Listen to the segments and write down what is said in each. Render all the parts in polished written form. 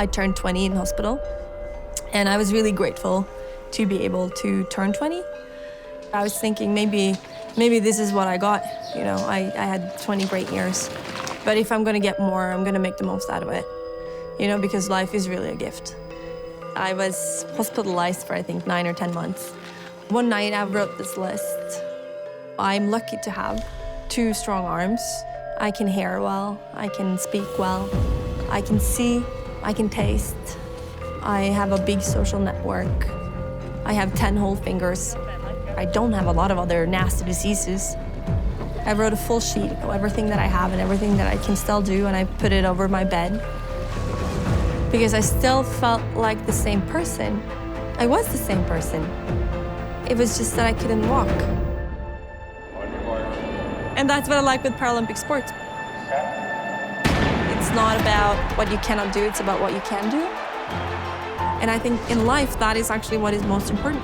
I turned 20 in hospital, and I was really grateful to be able to turn 20. I was thinking maybe this is what I got. You know, I had 20 great years, but if I'm gonna get more, I'm gonna make the most out of it. You know, because life is really a gift. I was hospitalized for I think 9 or 10 months. One night I wrote this list. I'm lucky to have 2 strong arms. I can hear well, I can speak well, I can see, I can taste. I have a big social network. I have 10 whole fingers. I don't have a lot of other nasty diseases. I wrote a full sheet of everything that I have and everything that I can still do, and I put it over my bed. Because I still felt like the same person. I was the same person. It was just that I couldn't walk. And that's what I like with Paralympic sports. It's not about what you cannot do, it's about what you can do. And I think in life, that is actually what is most important.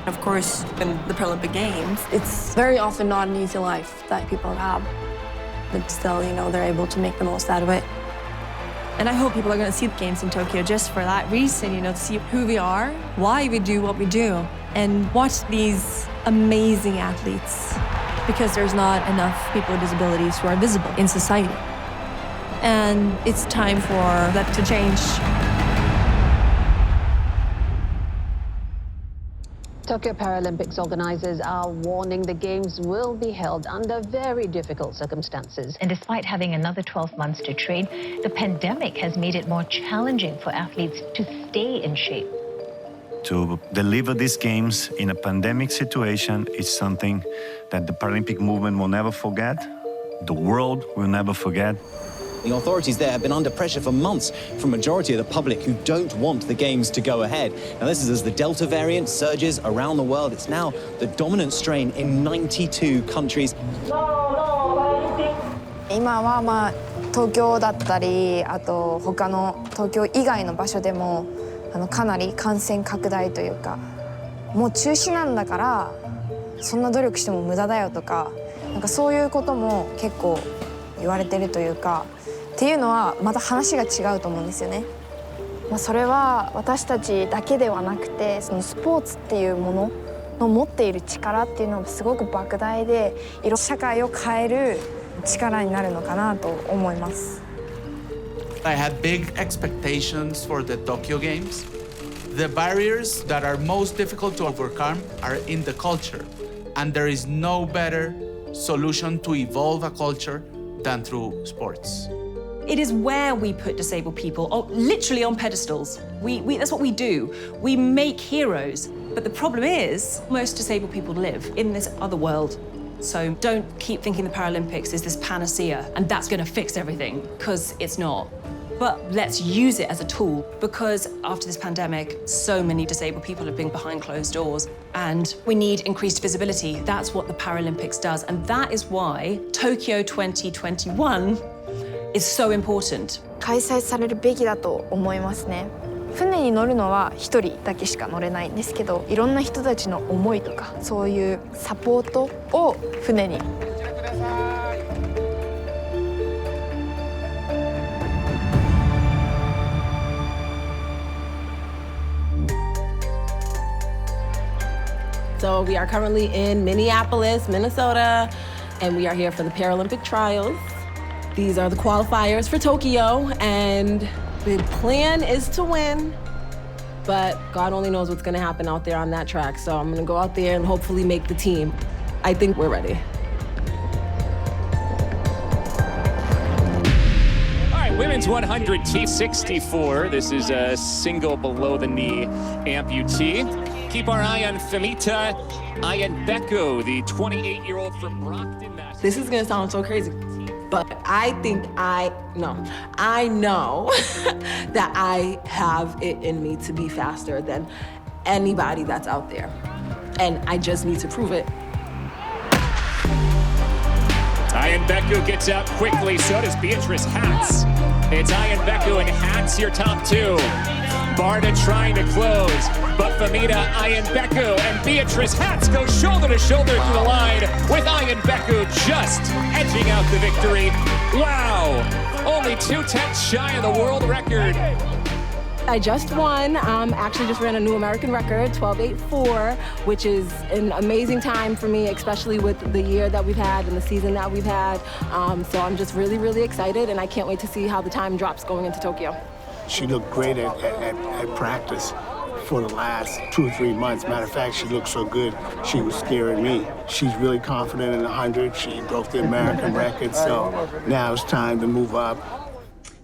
Of course, in the Paralympic Games, it's very often not an easy life that people have. But still, you know, they're able to make the most out of it. And I hope people are going to see the Games in Tokyo just for that reason, you know, to see who we are, why we do what we do, and watch these amazing athletes. Because there's not enough people with disabilities who are visible in society. And it's time for that to change. Tokyo Paralympics organizers are warning the Games will be held under very difficult circumstances. And despite having another 12 months to train, the pandemic has made it more challenging for athletes to stay in shape. To deliver these games in a pandemic situation is something that the Paralympic movement will never forget, the world will never forget. The authorities there have been under pressure for months from a majority of the public who don't want the Games to go ahead. Now, this is as the Delta variant surges around the world. It's now the dominant strain in 92 countries. 今は東京だったり、あと他の東京以外の場所でもかなり感染拡大というか、もう中止なんだからそんな努力しても無駄だよとか、なんかそういうことも結構言われてるというか。っていうのはまた話が違うと思うんですよね。それは私たちだけではなくて、そのスポーツっていうものの持っている力っていうのはすごく莫大で、社会を変える力になるのかなと思います。I have big expectations for the Tokyo Games. The barriers that are most difficult to overcome are in the culture, and there is no better solution to evolve a culture than through sports. It is where we put disabled people, literally on pedestals. That's what we do. We make heroes. But the problem is, most disabled people live in this other world. So don't keep thinking the Paralympics is this panacea and that's going to fix everything, because it's not. But let's use it as a tool, because after this pandemic, so many disabled people have been behind closed doors, and we need increased visibility. That's what the Paralympics does, and that is why Tokyo 2021 is so important. 開催されるべきだと思いますね。船に乗るのは一人だけしか乗れないんですけど、いろんな人たちの思いとかそういうサポートを船に。So we are currently in Minneapolis, Minnesota, and we are here for the Paralympic trials. These are the qualifiers for Tokyo, and the plan is to win, but God only knows what's gonna happen out there on that track. So I'm gonna go out there and hopefully make the team. I think we're ready. All right, women's 100 T64. This is a single below the knee amputee. Keep our eye on Femita Ayenbeko, the 28-year-old from Brockton, Massachusetts. This is gonna sound so crazy, but I know that I have it in me to be faster than anybody that's out there. And I just need to prove it. Ayenbeko gets out quickly, so does Beatrice Hatz. It's Ayenbeko and Hatz, your top two. Barda trying to close, but Femita Ayenbeko and Beatrice Hatz go shoulder to shoulder through the line, with Ayenbeko just edging out the victory. Wow, only 2/10 shy of the world record. I just won. Actually just ran a new American record, 12.84, which is an amazing time for me, especially with the year that we've had and the season that we've had. So I'm just really, really excited, and I can't wait to see how the time drops going into Tokyo. She looked great at practice for the last 2 or 3 months. Matter of fact, she looked so good, she was scaring me. She's really confident in the 100. She broke the American record, so now it's time to move up.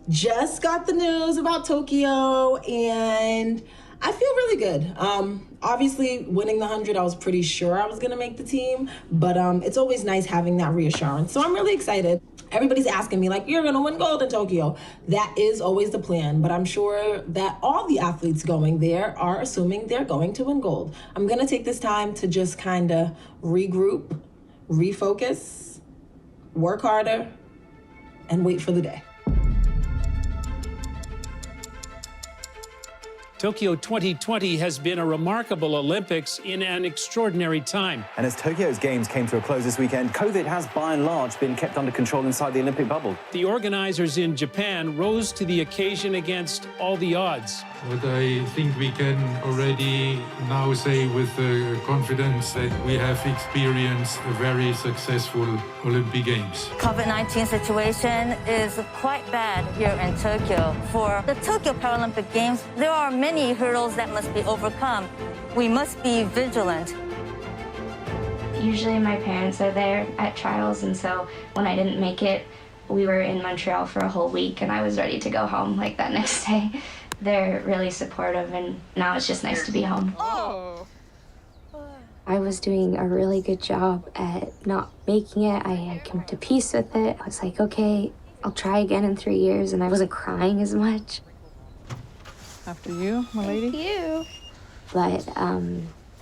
Just got the news about Tokyo, and I feel really good. Obviously, winning the 100, I was pretty sure I was gonna make the team, but it's always nice having that reassurance. So I'm really excited. Everybody's asking me, like, you're gonna win gold in Tokyo. That is always the plan, but I'm sure that all the athletes going there are assuming they're going to win gold. I'm gonna take this time to just kind of regroup, refocus, work harder, and wait for the day. Tokyo 2020 has been a remarkable Olympics in an extraordinary time. And as Tokyo's games came to a close this weekend, COVID has by and large been kept under control inside the Olympic bubble. The organizers in Japan rose to the occasion against all the odds. What I think we can already now say with confidence that we have experienced a very successful Olympic Games. COVID-19 situation is quite bad here in Tokyo. For the Tokyo Paralympic Games, there are many hurdles that must be overcome. We must be vigilant. Usually my parents are there at trials, and so when I didn't make it, we were in Montreal for a whole week, and I was ready to go home like that next day. They're really supportive, and now it's just nice to be home. I was doing a really good job at not making it. I had come to peace with it. I was like, okay, I'll try again in 3 years, and I wasn't crying as much. After you, my lady. Thank you. But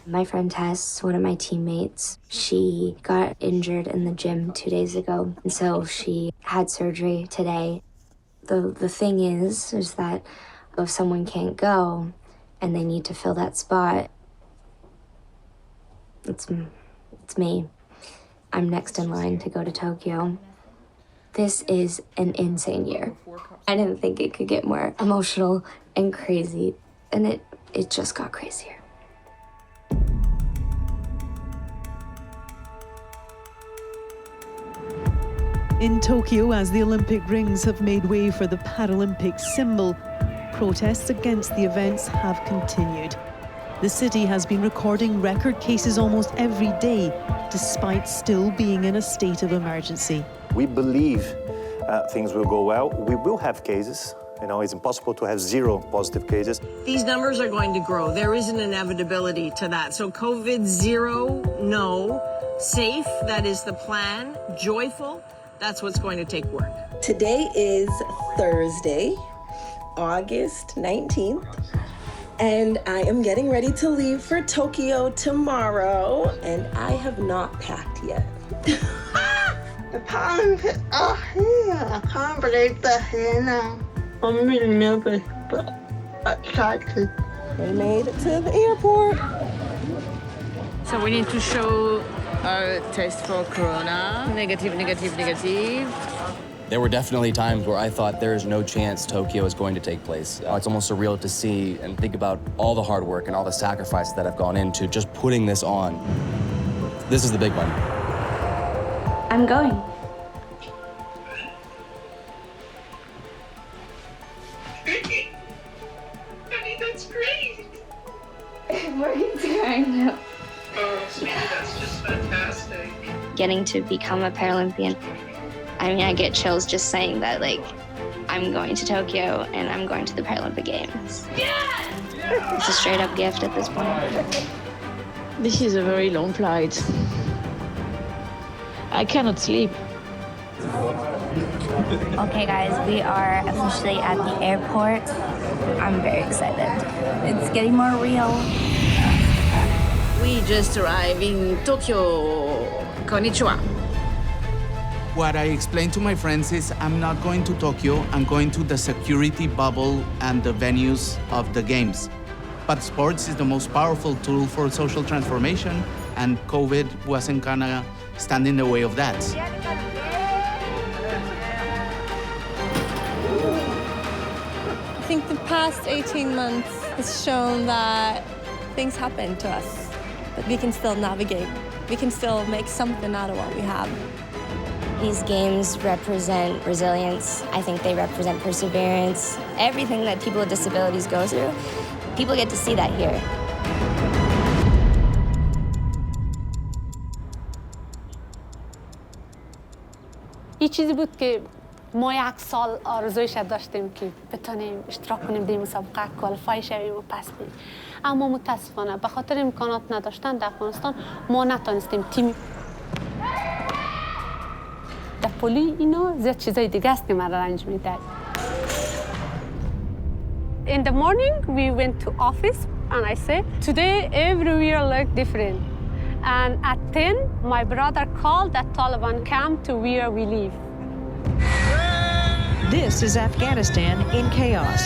my friend Tess, one of my teammates, she got injured in the gym 2 days ago, and so she had surgery today. The thing is that if someone can't go and they need to fill that spot, it's me. I'm next in line to go to Tokyo. This is an insane year. I didn't think it could get more emotional and crazy, and it just got crazier. In Tokyo, as the Olympic rings have made way for the Paralympic symbol, protests against the events have continued. The city has been recording record cases almost every day, despite still being in a state of emergency. We believe things will go well. We will have cases. You know, it's impossible to have 0 positive cases. These numbers are going to grow. There is an inevitability to that. So COVID 0, no. Safe, that is the plan. Joyful, that's what's going to take work. Today is Thursday, August 19th, and I am getting ready to leave for Tokyo tomorrow, and I have not packed yet. The Paralympics are here. I can't believe they're here now. I'm really nervous, but excited. They made it to the airport. So we need to show our test for corona. Negative. There were definitely times where I thought there is no chance Tokyo is going to take place. It's almost surreal to see and think about all the hard work and all the sacrifices that have gone into just putting this on. This is the big one. I'm going. That's great. Where are you going now? Oh, sweetie, that's just fantastic. Getting to become a Paralympian, I mean, I get chills just saying that, like, I'm going to Tokyo and I'm going to the Paralympic Games. Yes! It's a straight up gift at this point. This is a very long flight. I cannot sleep. Okay, guys, we are officially at the airport. I'm very excited. It's getting more real. We just arrived in Tokyo. Konnichiwa. What I explained to my friends is I'm not going to Tokyo, I'm going to the security bubble and the venues of the games. But sports is the most powerful tool for social transformation, and COVID wasn't gonna stand in the way of that. I think the past 18 months has shown that things happen to us, but we can still navigate. We can still make something out of what we have. These games represent resilience. I think they represent perseverance. Everything that people with disabilities go through, people get to see that here. یه چیزی بود که ما یک سال آرزویش داشتیم که بتونیم اشتراک کنیم در مسابقه کوالیفای شویم و پس بریم. اما متاسفانه به خاطر امکانات نداشتن در افغانستان ما نتونستیم تیم در پلی اینا زیاد چیزای دیگه است که من رنج میده. In the morning we went to office and I said today everywhere look different. And at 10 my brother called that Taliban camp to where we live. This is Afghanistan in chaos.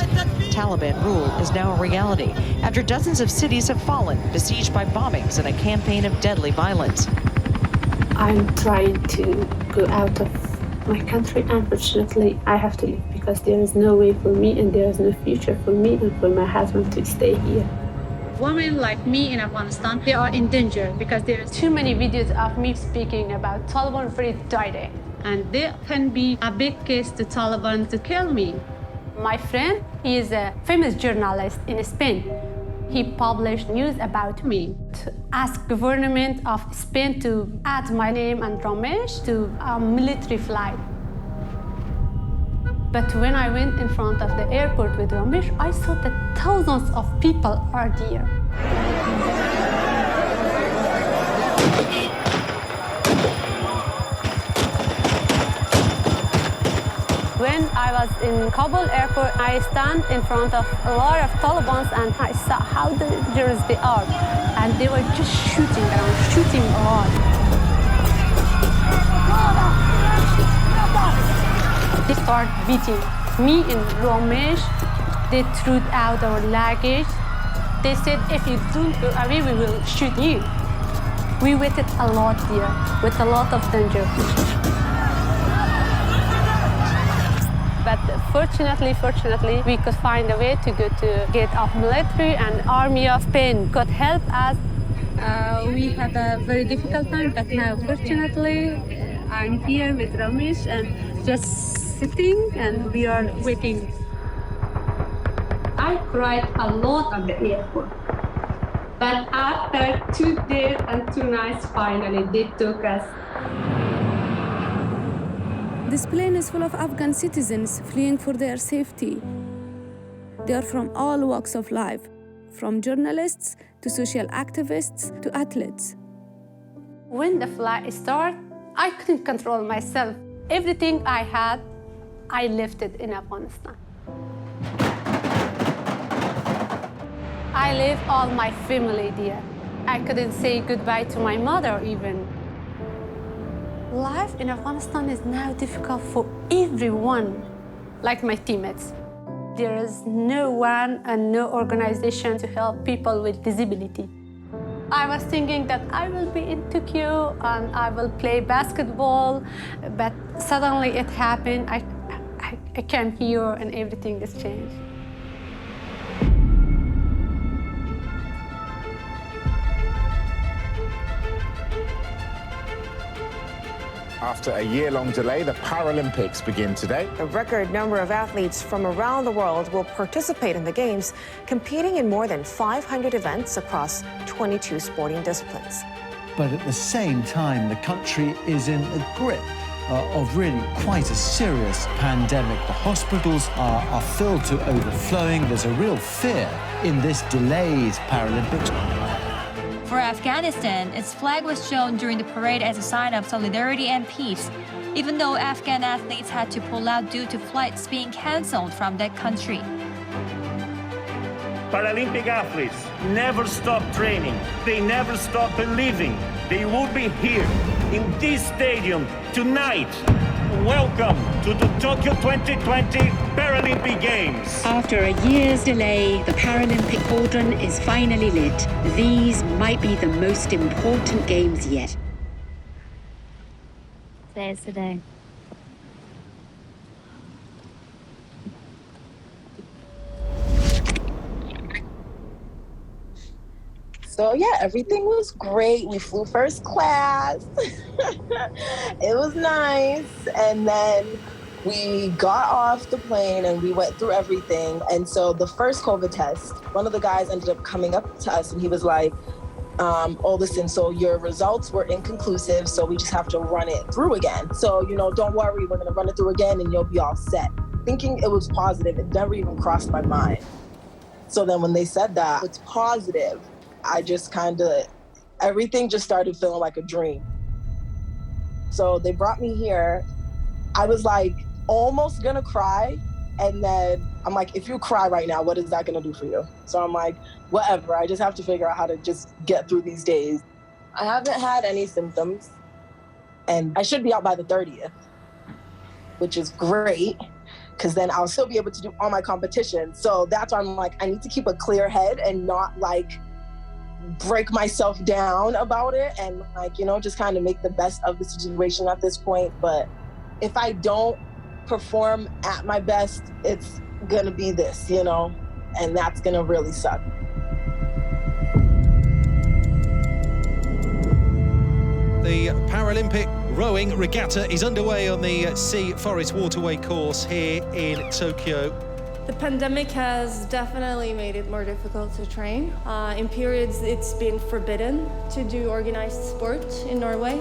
Taliban rule is now a reality after dozens of cities have fallen, besieged by bombings and a campaign of deadly violence. I'm trying to go out of my country. Unfortunately, I have to leave because there is no way for me and there is no future for me and for my husband to stay here. Women like me in Afghanistan, they are in danger because there are too many videos of me speaking about Taliban very direct. And there can be a big case to Taliban to kill me. My friend, he is a famous journalist in Spain. He published news about me to ask government of Spain to add my name and Ramesh to a military flight. But when I went in front of the airport with Ramesh, I saw that thousands of people are there. When I was in Kabul airport, I stand in front of a lot of Taliban and I saw how dangerous they are. And they were just shooting around, shooting a lot. They started beating me and Ramesh. They threw out our luggage. They said, if you don't go away, we will shoot you. We waited a lot there with a lot of danger. But fortunately, we could find a way to go to get off military and Army of Spain could help us. We had a very difficult time, but now fortunately, I'm here with Ramesh and just sitting and we are waiting. I cried a lot at the airport. But after 2 days and 2 nights, finally, they took us. This plane is full of Afghan citizens fleeing for their safety. They are from all walks of life, from journalists to social activists to athletes. When the flight started, I couldn't control myself. Everything I had, I left it in Afghanistan. I left all my family there. I couldn't say goodbye to my mother even. Life in Afghanistan is now difficult for everyone, like my teammates. There is no one and no organization to help people with disability. I was thinking that I will be in Tokyo and I will play basketball, but suddenly it happened. I came here and everything has changed. After a year-long delay, the Paralympics begin today. A record number of athletes from around the world will participate in the Games, competing in more than 500 events across 22 sporting disciplines. But at the same time, the country is in the grip of really quite a serious pandemic. The hospitals are filled to overflowing. There's a real fear in this delayed Paralympics. For Afghanistan, its flag was shown during the parade as a sign of solidarity and peace, even though Afghan athletes had to pull out due to flights being cancelled from that country. Paralympic athletes never stop training. They never stop believing. They will be here in this stadium tonight. Welcome to the Tokyo 2020 Paralympic Games. After a year's delay, the Paralympic cauldron is finally lit. These might be the most important games yet. Today is the day. So yeah, everything was great. We flew first class. It was nice. And then we got off the plane and we went through everything. And so the first COVID test, one of the guys ended up coming up to us and he was like, oh, listen, so your results were inconclusive, so we just have to run it through again. So, don't worry, we're gonna run it through again and you'll be all set. Thinking it was positive, it never even crossed my mind. So then when they said that it's positive, I just everything just started feeling like a dream. So they brought me here. I was like almost gonna cry. And then I'm like, if you cry right now, what is that gonna do for you? So I'm like, whatever, I just have to figure out how to just get through these days. I haven't had any symptoms and I should be out by the 30th, which is great, because then I'll still be able to do all my competitions. So that's why I'm like, I need to keep a clear head and not like break myself down about it and like, just kind of make the best of the situation at this point. But if I don't perform at my best, it's gonna be this, and that's gonna really suck. The Paralympic rowing regatta is underway on the Sea Forest Waterway course here in Tokyo. The pandemic has definitely made it more difficult to train. In periods, it's been forbidden to do organized sport in Norway.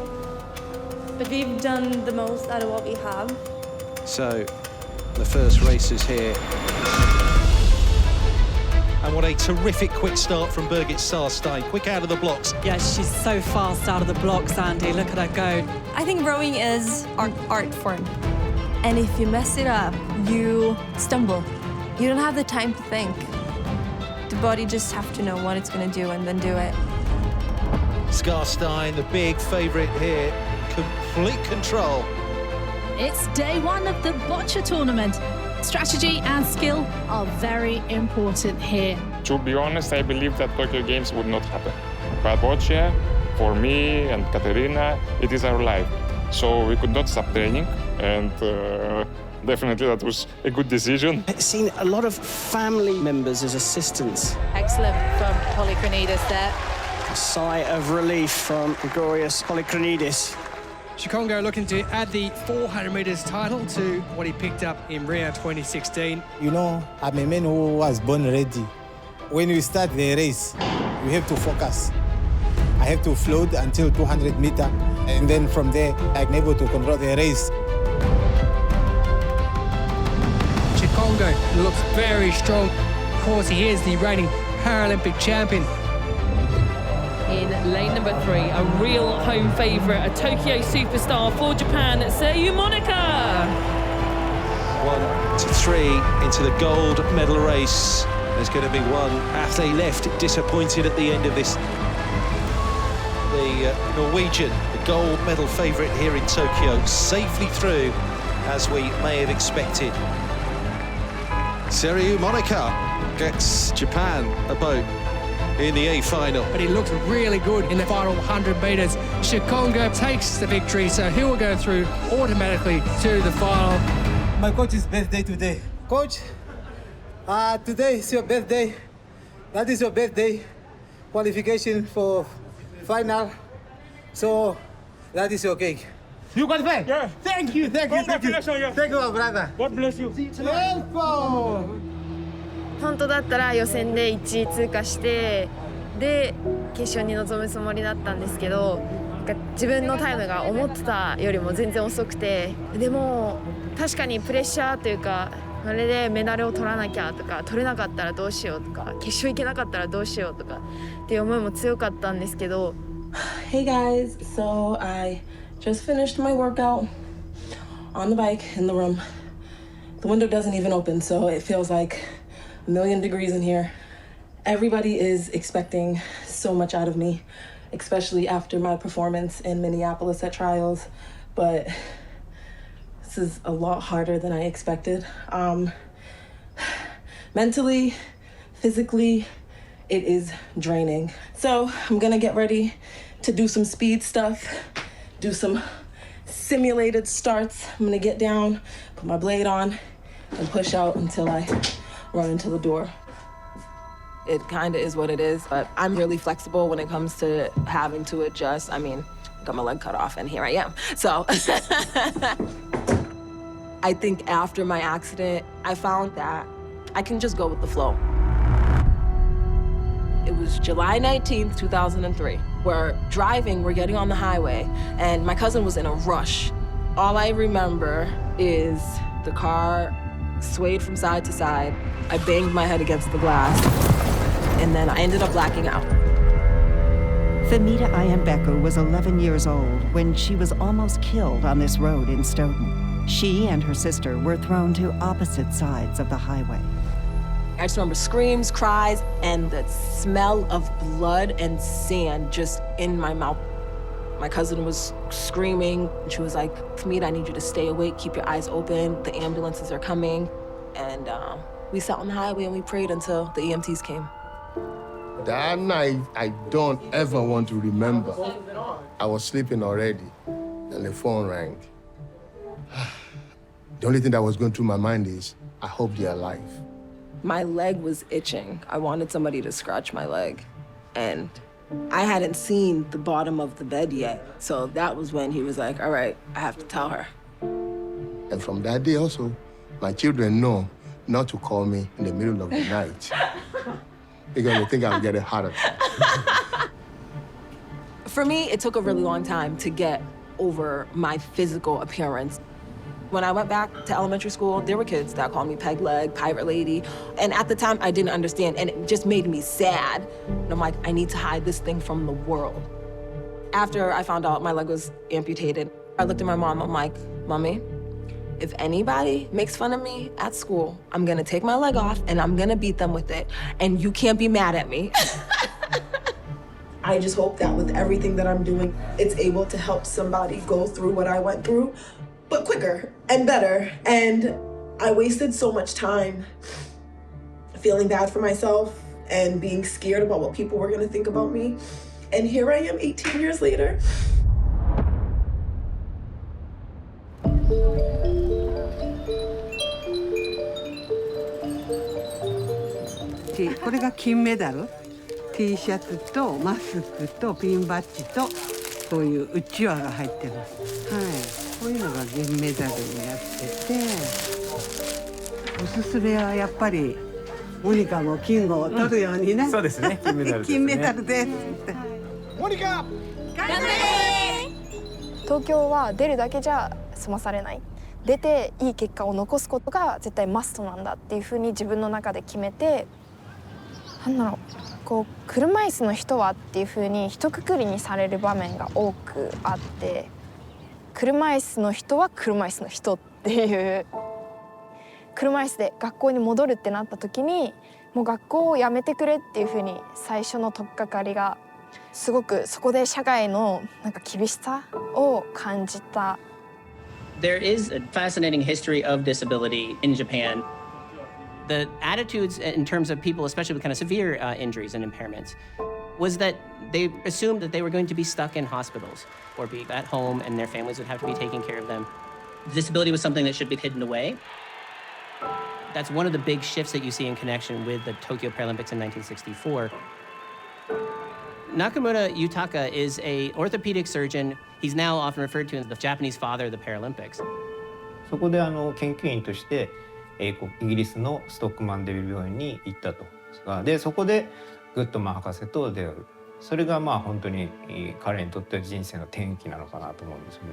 But we've done the most out of what we have. So, the first races here. And what a terrific quick start from Birgit Sarstein. Quick out of the blocks. Yeah, she's so fast out of the blocks, Andy. Look at her go. I think rowing is an art form. And if you mess it up, you stumble. You don't have the time to think. The body just have to know what it's going to do and then do it. Sarstein, the big favourite here. Complete control. It's day one of the boccia tournament. Strategy and skill are very important here. To be honest, I believe that Tokyo Games would not happen. But boccia, for me and Katerina, it is our life. So we could not stop training, and definitely that was a good decision. I've seen a lot of family members as assistants. Excellent from Polykronidis there. A sigh of relief from Gregorius Polykronidis. Shikongo looking to add the 400 metres title to what he picked up in Rio 2016. I'm a man who was born ready. When we start the race, we have to focus. I have to float until 200 meters, and then from there, I'm able to control the race. Shikongo looks very strong. Of course, he is the reigning Paralympic champion. In lane number 3, a real home favourite, a Tokyo superstar for Japan, Seiyuu Monika. 1 to 3 into the gold medal race. There's going to be one athlete left disappointed at the end of this. The Norwegian, the gold medal favourite here in Tokyo, safely through as we may have expected. Seiyuu Monika gets Japan a boat in the A final. But he looks really good in the final 100 metres. Shikongo takes the victory, so he will go through automatically to the final. My coach's birthday today. Coach, today is your birthday. That is your birthday. Qualification for final. So, that is your cake. You got it? Yeah. Thank you. Thank you, my brother. God bless you. Welcome. 本当だったら予選で1位通過してで決勝に臨むつもりだったんですけど、自分のタイムが思ってたよりも全然遅くて、でも確かにプレッシャーというか、あれでメダルを取らなきゃとか、取れなかったらどうしようとか、決勝行けなかったらどうしようとかっていう思いも強かったんですけど。Hey guys, so I just finished my workout on the bike in the room. The window doesn't even open, so it feels like a million degrees in here. Everybody is expecting so much out of me, especially after my performance in Minneapolis at trials, but this is a lot harder than I expected. Mentally, physically, it is draining. So I'm gonna get ready to do some speed stuff, do some simulated starts. I'm gonna get down, put my blade on, and push out until I run into the door. it kind of is what it is, but I'm really flexible when it comes to having to adjust. I mean, I got my leg cut off and here I am. So I think after my accident, I found that I can just go with the flow. It was July 19th, 2003. We're driving, we're getting on the highway, and my cousin was in a rush. All I remember is the car swayed from side to side. I banged my head against the glass, and then I ended up blacking out. Femita Ayambeko was 11 years old when she was almost killed on this road in Stoughton. She and her sister were thrown to opposite sides of the highway. I just remember screams, cries, and the smell of blood and sand just in my mouth. My cousin was screaming. She was like, Femita, I need you to stay awake, keep your eyes open. The ambulances are coming. And we sat on the highway and we prayed until the EMTs came. That night, I don't ever want to remember. I was sleeping already, and the phone rang. The only thing that was going through my mind is, I hope they're alive. My leg was itching. I wanted somebody to scratch my leg. And I hadn't seen the bottom of the bed yet. So that was when he was like, all right, I have to tell her. And from that day also, my children know not to call me in the middle of the night. Because they think I'll get a heart attack. For me, it took a really long time to get over my physical appearance. When I went back to elementary school, there were kids that called me peg leg, pirate lady. And at the time, I didn't understand, and it just made me sad. And I'm like, I need to hide this thing from the world. After I found out my leg was amputated, I looked at my mom, I'm like, Mommy, if anybody makes fun of me at school, I'm gonna take my leg off and I'm gonna beat them with it. And you can't be mad at me. I just hope that with everything that I'm doing, it's able to help somebody go through what I went through, but quicker and better. And I wasted so much time feeling bad for myself and being scared about what people were gonna think about me. And here I am 18 years later. これが金メダル T シャツとマスクとピンバッジとこういううちわが入ってます。はい、こういうのが銀メダルになってて、おすすめはやっぱりモニカも金を取るようにね。そうですね、金メダルですね。金メダルですって。モニカ、頑張れ！東京は出るだけじゃ済まされない。出ていい結果を残すことが絶対マストなんだっていうふうに自分の中で決めて。なんだろう、こう車椅子の人はっていう風に一括りにされる場面が多くあって、車椅子の人は車椅子の人っていう、車椅子で学校に戻るってなった時にもう学校を辞めてくれっていう風に最初の取っかかりがすごくそこで社会のなんか厳しさを感じた。There is a fascinating history of disability in Japan. The attitudes in terms of people, especially with kind of severe injuries and impairments, was that they assumed that they were going to be stuck in hospitals or be at home and their families would have to be taking care of them. Disability was something that should be hidden away. That's one of the big shifts that you see in connection with the Tokyo Paralympics in 1964. Nakamura Yutaka is an orthopedic surgeon. He's now often referred to as the Japanese father of the Paralympics. そこで研究員としてイギリスのストックマンデビル病院に行ったと。でそこでグッドマン博士と出会う。それが本当に彼にとって人生の転機なのかなと思うんですよね。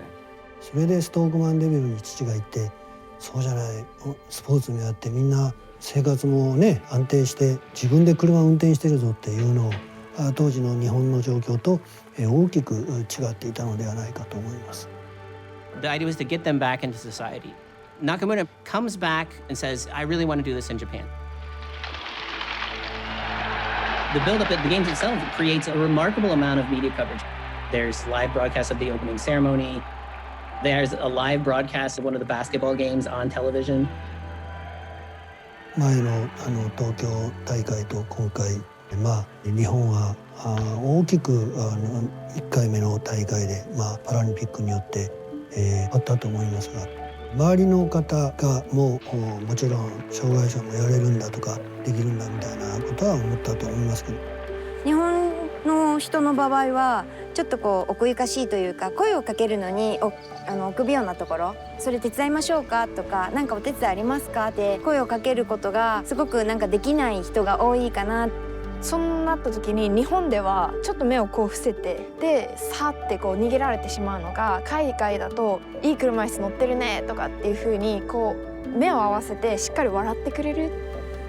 それでストークマンデビルに父が行って、そうじゃないスポーツもやってみんな生活もね安定して自分で車を運転してるぞっていうのを当時の日本の状況と大きく違っていたのではないかと思います。The idea was to get them back into society. Nakamura comes back and says, I really want to do this in Japan. The build-up at the Games itself creates a remarkable amount of media coverage. There's live broadcasts of the opening ceremony. There's a live broadcast of one of the basketball games on television. 前の東京大会と今回、日本は大きく1回目の大会で、パラリンピックによってあったと思いますが、周りの方がもちろん障害者もやれるんだとかできるんだみたいなことは思ったと思いますけど。日本の人の場合はちょっとこう奥ゆかしいというか、声をかけるのに臆病なところ、それ手伝いましょうかとか、なんかお手伝いありますかって声をかけることがすごくなんかできない人が多いかな。そうなった時に日本ではちょっと目をこう伏せて、でさってこう逃げられてしまうのが、海外だと「いい車椅子乗ってるね」とかっていう風にこう目を合わせてしっかり笑ってくれる。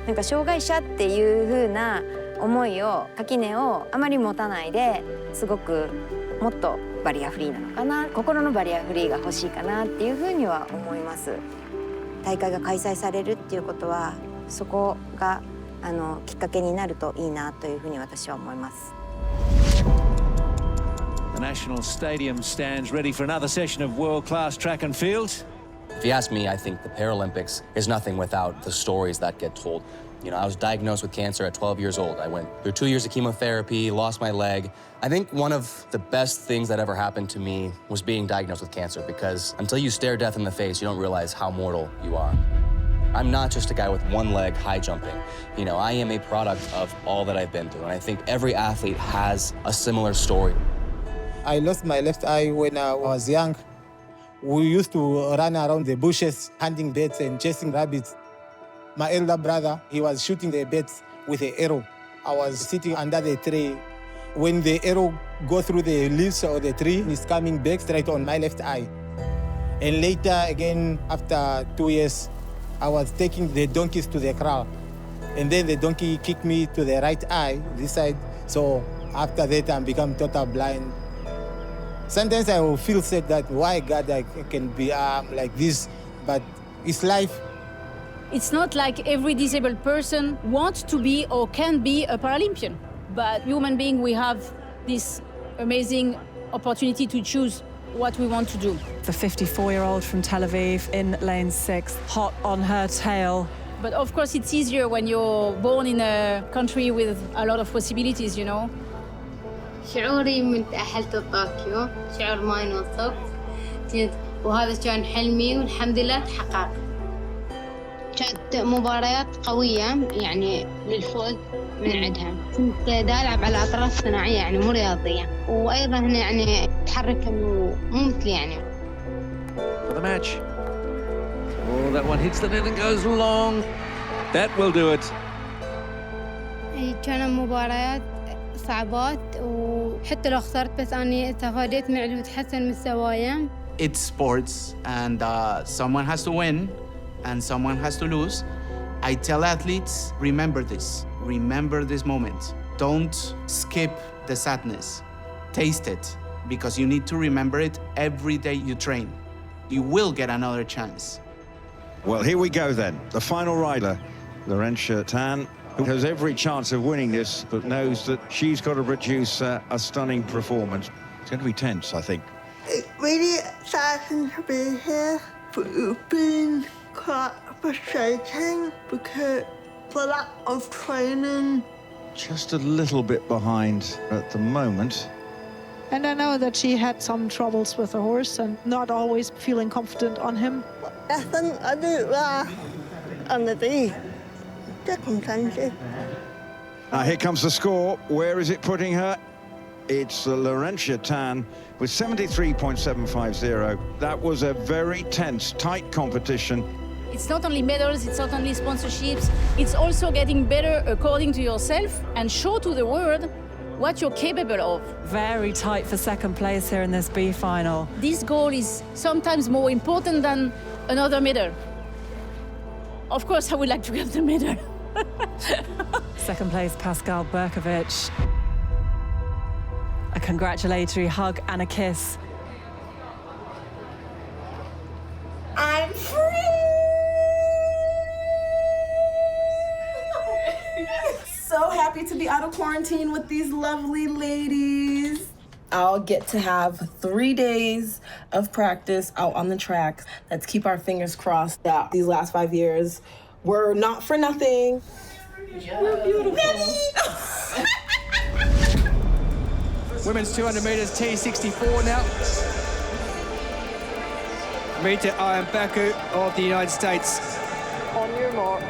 なんか障害者っていう風な思いを、垣根をあまり持たないで、すごくもっとバリアフリーなのかな、心のバリアフリーが欲しいかなっていう風には思います。大会が開催されるっていうことは、そこがきっかけになるといいなというふうに私は思います。The National Stadium stands ready for another session of world-class track and field. If you ask me, I think the Paralympics is nothing without the stories that get told. You know, I was diagnosed with cancer at 12 years old. I went through 2 years of chemotherapy, lost my leg. I think one of the best things that ever happened to me was being diagnosed with cancer, because until you stare death in the face, you don't realize how mortal you are. I'm not just a guy with one leg high jumping. You know, I am a product of all that I've been through, and I think every athlete has a similar story. I lost my left eye when I was young. We used to run around the bushes, hunting birds and chasing rabbits. My elder brother, he was shooting the birds with an arrow. I was sitting under the tree. When the arrow goes through the leaves of the tree, it's coming back straight on my left eye. And later, again, after 2 years, I was taking the donkeys to the kraal. And then the donkey kicked me to the right eye, this side. So after that, I become total blind. Sometimes I will feel sad that why God I can be like this, but it's life. It's not like every disabled person wants to be or can be a Paralympian. But human being, we have this amazing opportunity to choose what we want to do. The 54-year-old from Tel Aviv in lane 6, hot on her tail. But of course, it's easier when you're born in a country with a lot of possibilities, you know. شعوري من تأهلت طوكيو شعور ما ينوصف، وهذا كان حلمي والحمد لله تحقق. كانت مباريات قوية يعني للفوز من عندها. كنت ألعب على أطراف صناعية يعني مو رياضية، وأيضا يعني أتحرك مو مثلي يعني. For the match. Oh, that one hits the net and goes long. That will do it. كان مباريات صعبات، وحتى لو خسرت بس أنا استفادت من علم تحسن مستواي. It's sports, and someone has to win and someone has to lose. I tell athletes, remember this moment. Don't skip the sadness. Taste it, because you need to remember it every day you train. You will get another chance. Well, here we go then. The final rider, Laurentia Tan, who has every chance of winning this, but knows that she's got to produce a stunning performance. It's going to be tense, I think. It's really exciting to be here, but it's been quite frustrating because for lack of training. Just a little bit behind at the moment. And I know that she had some troubles with the horse and not always feeling confident on him. I think I do well under the circumstances. Here comes the score. Where is it putting her? It's Laurentia Tan with 73.750. That was a very tense, tight competition. It's not only medals, it's not only sponsorships, it's also getting better according to yourself and show to the world what you're capable of. Very tight for second place here in this B final. This goal is sometimes more important than another medal. Of course, I would like to get the medal. Second place, Pascal Berkovich. A congratulatory hug and a kiss. I'm free! So happy to be out of quarantine with these lovely ladies. I'll get to have 3 days of practice out on the track. Let's keep our fingers crossed that these last 5 years were not for nothing. Yeah. We're beautiful. Women's 200 metres T64 now. Rita Ayambaku of the United States. On your mark.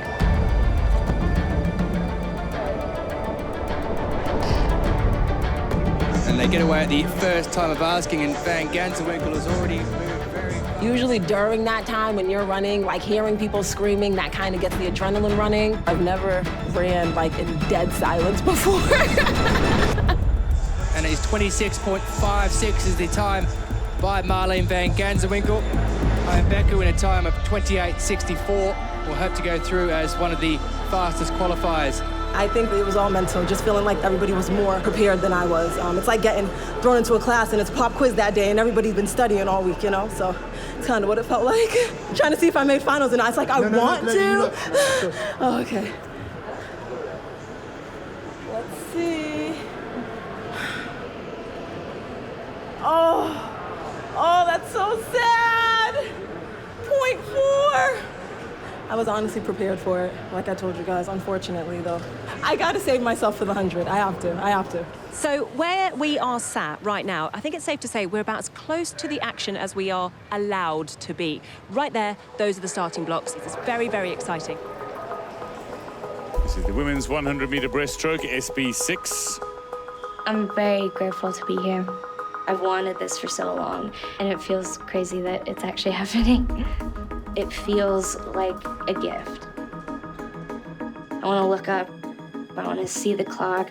And they get away at the first time of asking, and Van Ganterwinkel has already moved very... Usually during that time when you're running, like hearing people screaming, that kind of gets the adrenaline running. I've never ran like in dead silence before. And it is 26.56 is the time by Marlene Van Ganterwinkel. Ayambaku in a time of 28.64 will hope to go through as one of the fastest qualifiers. I think it was all mental, just feeling like everybody was more prepared than I was. It's like getting thrown into a class and it's a pop quiz that day and everybody's been studying all week, you know? So it's kind of what it felt like. Trying to see if I made finals and it's like, I want to. Oh, okay. Let's see. Oh, that's so sad. 0.4. I was honestly prepared for it, like I told you guys, unfortunately, though. I gotta save myself for the 100. I have to. So where we are sat right now, I think it's safe to say we're about as close to the action as we are allowed to be. Right there, those are the starting blocks. It's very, very exciting. This is the women's 100-meter breaststroke, SB6. I'm very grateful to be here. I've wanted this for so long, and it feels crazy that it's actually happening. It feels like a gift. I want to look up. I want to see the clock.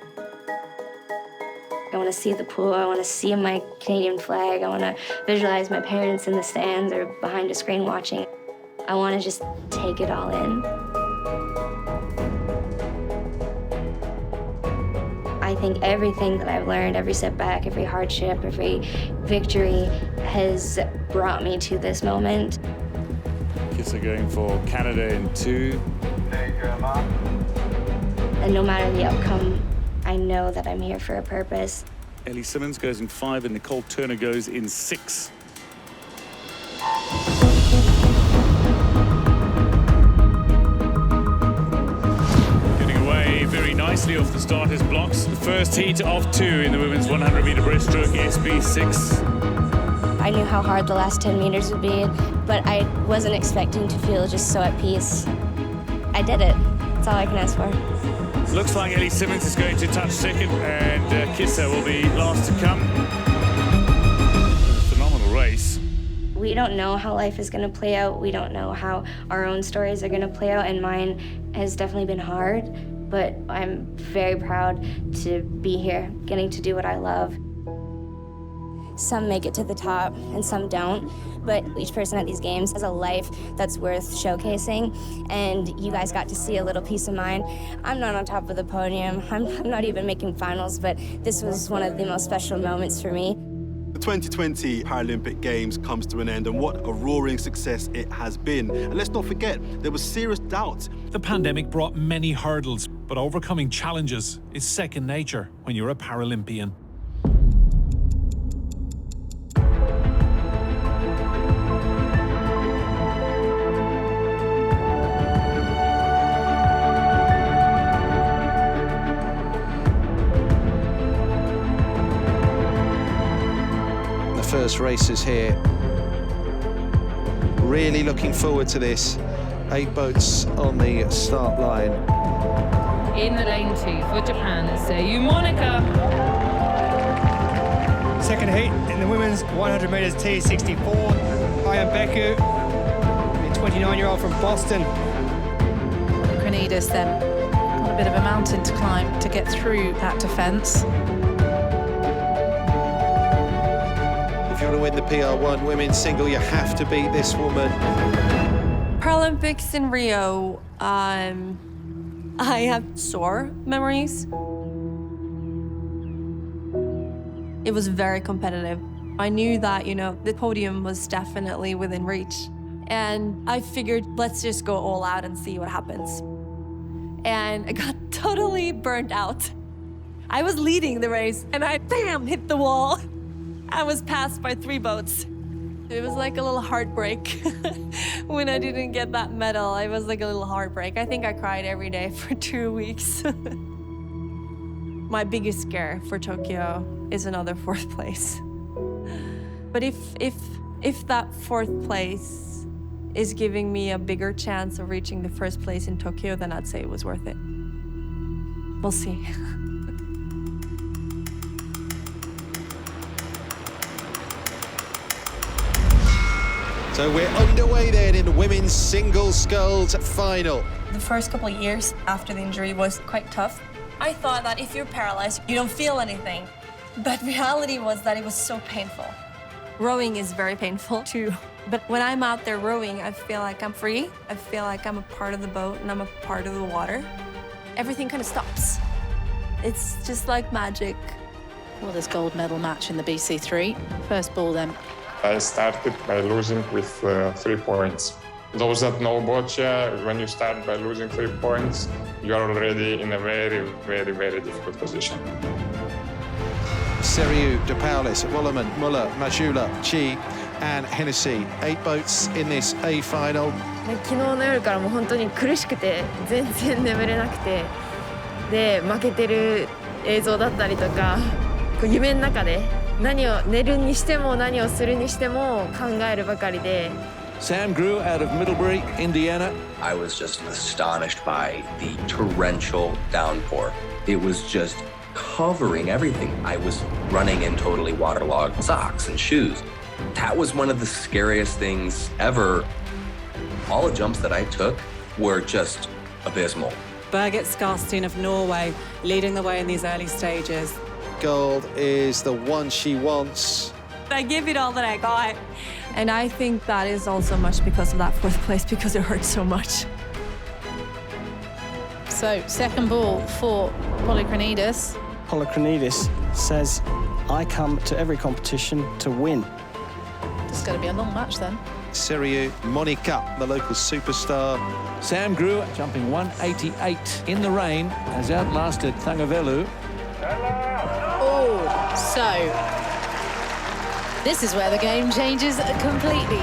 I want to see the pool. I want to see my Canadian flag. I want to visualize my parents in the stands or behind a screen watching. I want to just take it all in. I think everything that I've learned, every setback, every hardship, every victory has brought me to this moment. Kisser going for Canada in 2. And no matter the outcome, I know that I'm here for a purpose. Ellie Simmons goes in 5 and Nicole Turner goes in 6. Getting away very nicely off the starters' blocks. The first heat of 2 in the women's 100-meter breaststroke, SB6. I knew how hard the last 10 meters would be, but I wasn't expecting to feel just so at peace. I did it. That's all I can ask for. Looks like Ellie Simmons is going to touch second and Kisser will be last to come. Phenomenal race. We don't know how life is going to play out. We don't know how our own stories are going to play out, and mine has definitely been hard, but I'm very proud to be here, getting to do what I love. Some make it to the top and some don't, but each person at these games has a life that's worth showcasing, and you guys got to see a little piece of mine. I'm not on top of the podium, I'm not even making finals, but this was one of the most special moments for me. The 2020 Paralympic Games comes to an end, and what a roaring success it has been. And let's not forget, there was serious doubt. The pandemic brought many hurdles, but overcoming challenges is second nature when you're a Paralympian. First races here. Really looking forward to this. 8 boats on the start line. In the lane 2 for Japan, Seiyuu Monica. Second heat in the women's 100 metres T64. Ayambaku, the 29-year-old from Boston. Grenadiers then got a bit of a mountain to climb to get through that defence. If you want to win the PR1 women's single, you have to beat this woman. Paralympics in Rio, I have sore memories. It was very competitive. I knew that, the podium was definitely within reach. And I figured, let's just go all out and see what happens. And I got totally burnt out. I was leading the race and I, bam, hit the wall. I was passed by 3 boats. It was like a little heartbreak. When I didn't get that medal, it was like a little heartbreak. I think I cried every day for 2 weeks. My biggest scare for Tokyo is another 4th place. But if If that 4th place is giving me a bigger chance of reaching the 1st place in Tokyo, then I'd say it was worth it. We'll see. So we're underway then in the women's single sculls final. The first couple of years after the injury was quite tough. I thought that if you're paralyzed, you don't feel anything. But reality was that it was so painful. Rowing is very painful too. But when I'm out there rowing, I feel like I'm free. I feel like I'm a part of the boat and I'm a part of the water. Everything kind of stops. It's just like magic. Well, there's gold medal match in the BC3. First ball then. I started by losing with 3 points. Those that know boccia, when you start by losing 3 points, you are already in a very, very, very difficult position. Spurrier, De Paulis, Wollerman, Muller, Majula, Chi, and Hennessy. 8 boats in this A final. 昨日の夜からもう本当に苦しくて全然眠れなくて、で負けてる映像だったりとか、夢の中で何を寝るにしても何をするにしても考えるばかりで。Sam Grew out of Middlebury, Indiana. I was just astonished by the torrential downpour. It was just covering everything. I was running in totally waterlogged socks and shoes. That was one of the scariest things ever. All the jumps that I took were just abysmal. Birgit Skarstein of Norway leading the way in these early stages. Gold is the one she wants. I gave it all that I got. And I think that is also much because of that 4th place, because it hurt so much. So, second ball for Polykronidis. Polykronidis says, I come to every competition to win. This is going to be a long match then. Spurrier, Monica, the local superstar. Sam Grew, jumping 188 in the rain, has outlasted Thangavelu. Oh, so this is where the game changes completely.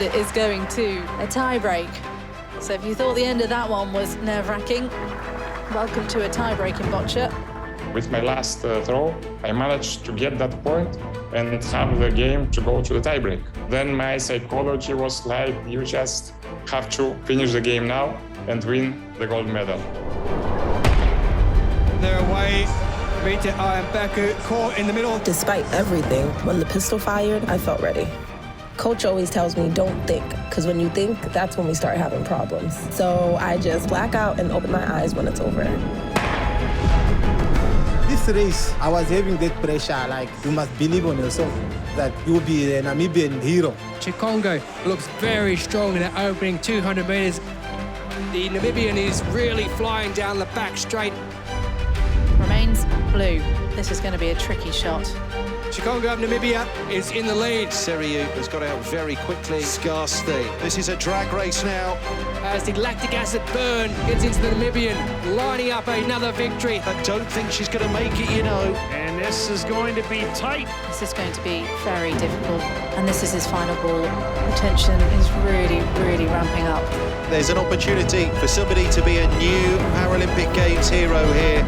It is going to a tie-break. So if you thought the end of that one was nerve-wracking, welcome to a tie-break in boccia. With my last throw, I managed to get that point and have the game to go to the tiebreak. Then my psychology was like, you just have to finish the game now and win the gold medal. They're away. Rita Ayambeku caught in the middle. Despite everything, when the pistol fired, I felt ready. Coach always tells me, don't think, because when you think, that's when we start having problems. So I just black out and open my eyes when it's over. This race, I was having that pressure, like you must believe on yourself, that you will be a Namibian hero. Chikongo looks very strong in the opening 200 metres. The Namibian is really flying down the back straight. Remains blue. This is going to be a tricky shot. Chikongo of Namibia is in the lead. Spurrier has got out very quickly. Skarstein. This is a drag race now. As the lactic acid burn gets into the Namibian, lining up another victory. I don't think she's going to make it, you know. And this is going to be tight. This is going to be very difficult. And this is his final ball. The tension is really, really ramping up. There's an opportunity for somebody to be a new Paralympic Games hero here.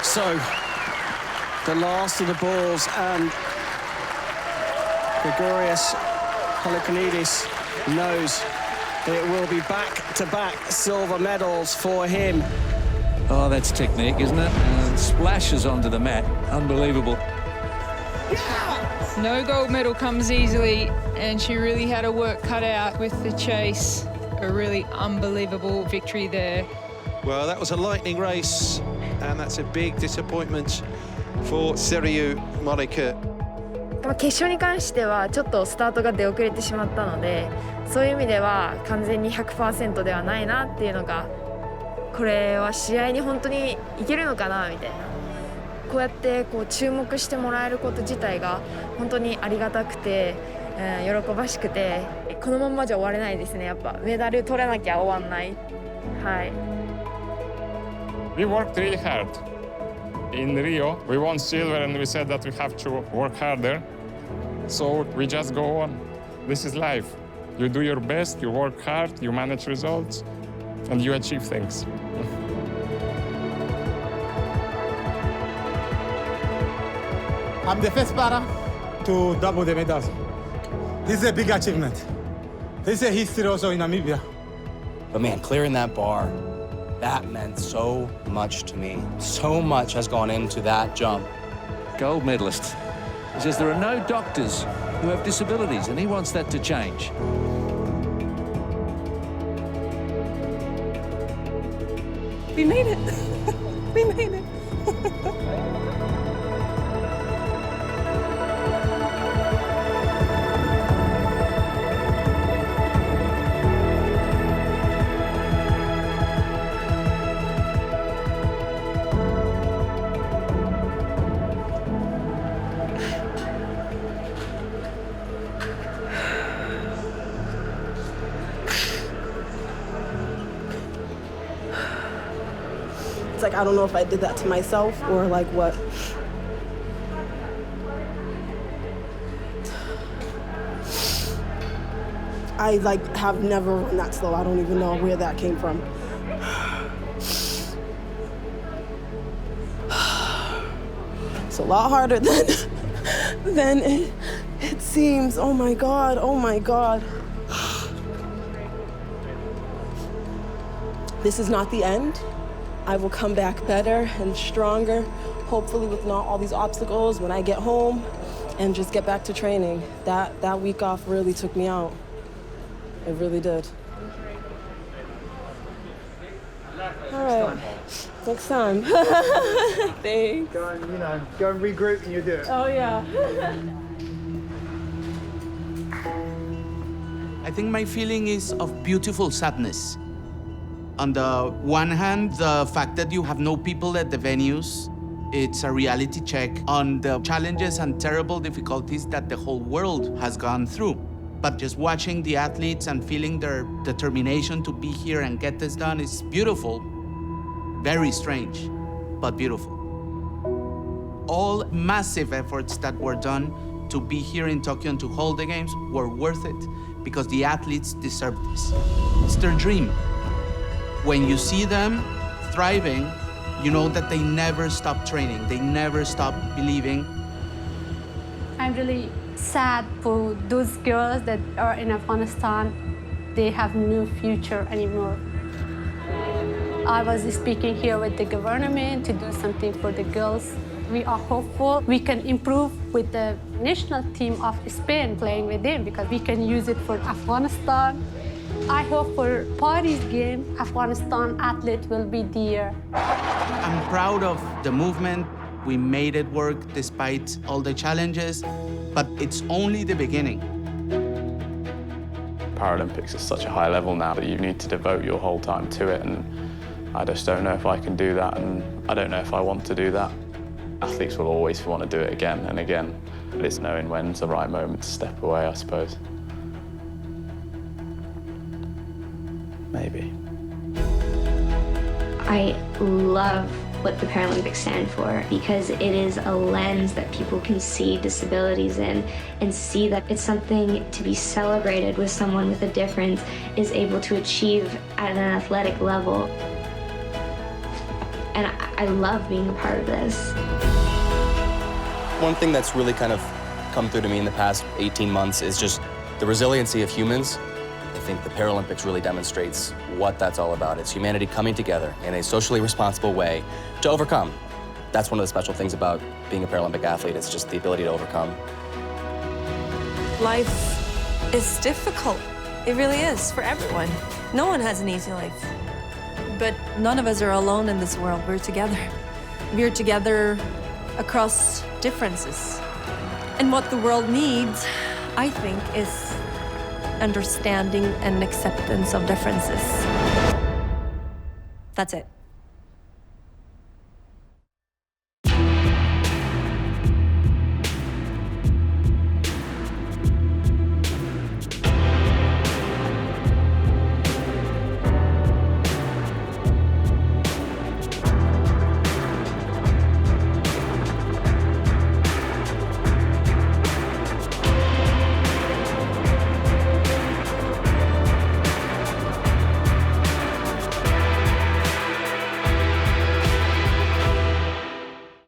So, the last of the balls, and Gregorius Polykronidis knows that it will be back-to-back silver medals for him. Oh, that's technique, isn't it? And splashes onto the mat. Unbelievable. No gold medal comes easily, and she really had her work cut out with the chase. A really unbelievable victory there. Well, that was a lightning race, and that's a big disappointment for Spurrier, Monica. 決勝に関してはちょっとスタートが出遅れてしまったので、そういう意味では完全に 100% ではないなっていうのが、これは試合に本当にいけるのかなみたいな。こうやってこう注目してもらえること自体が本当にありがたくて、喜ばしくて、このままじゃ終われないですね。やっぱメダル取らなきゃ終わんない。はい。We worked really hard. In Rio, we won silver and we said that we have to work harder. So we just go on. This is life. You do your best, you work hard, you manage results, and you achieve things. I'm the first para to double the medals. This is a big achievement. This is a history also in Namibia. But man, clearing that bar, that meant so much to me. So much has gone into that jump. Gold medalist. He says there are no doctors who have disabilities, and he wants that to change. We made it. We made it. Like, I don't know if I did that to myself or like what. I like have never run that slow. I don't even know where that came from. It's a lot harder than it seems. Oh my God, oh my God. This is not the end. I will come back better and stronger, hopefully with not all these obstacles when I get home and just get back to training. That week off really took me out. It really did. All right, next time. Thanks. Go and, go and regroup and you do it. Oh yeah. I think my feeling is of beautiful sadness. On the one hand, the fact that you have no people at the venues, it's a reality check on the challenges and terrible difficulties that the whole world has gone through. But just watching the athletes and feeling their determination to be here and get this done is beautiful. Very strange, but beautiful. All massive efforts that were done to be here in Tokyo and to hold the games were worth it because the athletes deserve this. It's their dream. When you see them thriving, you know that they never stop training, they never stop believing. I'm really sad for those girls that are in Afghanistan. They have no future anymore. I was speaking here with the government to do something for the girls. We are hopeful we can improve with the national team of Spain playing with them because we can use it for Afghanistan. I hope for Paris game, Afghanistan athlete will be there. I'm proud of the movement. We made it work despite all the challenges, but it's only the beginning. Paralympics is such a high level now that you need to devote your whole time to it, and I just don't know if I can do that, and I don't know if I want to do that. Athletes will always want to do it again and again, but it's knowing when's the right moment to step away, I suppose. Maybe. I love what the Paralympics stand for because it is a lens that people can see disabilities in and see that it's something to be celebrated with someone with a difference is able to achieve at an athletic level. And I love being a part of this. One thing that's really kind of come through to me in the past 18 months is just the resiliency of humans. I think the Paralympics really demonstrates what that's all about. It's humanity coming together in a socially responsible way to overcome. That's one of the special things about being a Paralympic athlete. It's just the ability to overcome. Life is difficult. It really is for everyone. No one has an easy life. But none of us are alone in this world. We're together. We're together across differences. And what the world needs, I think, is understanding and acceptance of differences. That's it.